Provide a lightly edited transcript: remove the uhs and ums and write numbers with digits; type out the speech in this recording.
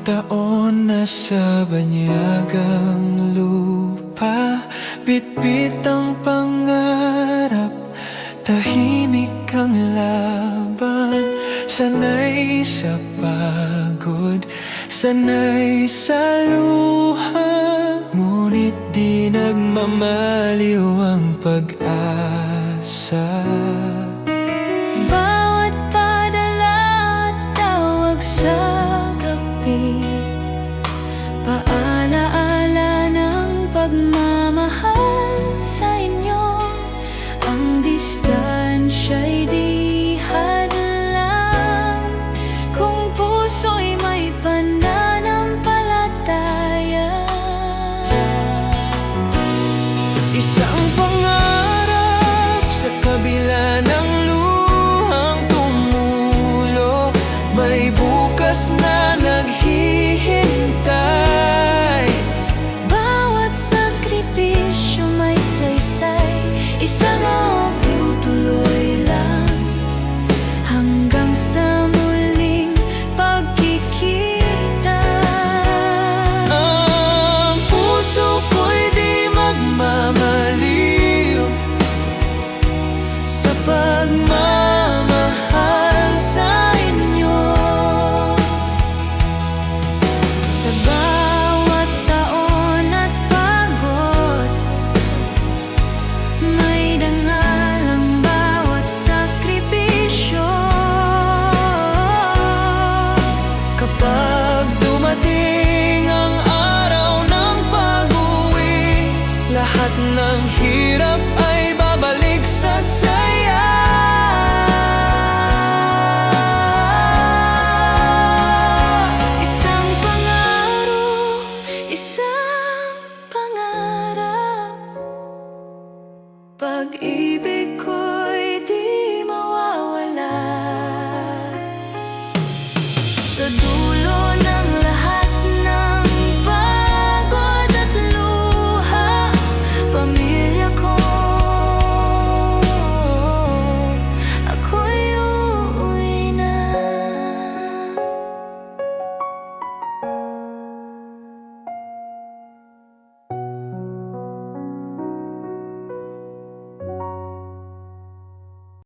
taon na sa banyagang lupa, bitbit ang pangarap, tahimik ang laban. Sanay sa pagod, sanay sa luha, ngunit di nagmamaliw ang pag-asa. Bawat padala at tawag sa gabi, paalaala ng pagmamahal sa inyo. Ang distansya'y di hadlang kung puso'y may pananampalataya. Isang pangarap sa kabila ng luhang tumulo, may bukas na naghihintay. Bawat sakripisyo may saysay, isang of you tuloy lang hanggang sa muling pagkikita. Ang puso ko'y di magmamaliw sa pagmamahal sa inyo. Sa bawat taon at pagod, may dangal ang bawat sakripisyo. Kapag dumating ang araw ng pag-uwi, lahat ng hirap ay babalik sa saya. Isang pangaro, isang pangarap, pag-ibig ko'y di mawawala. Sa dulo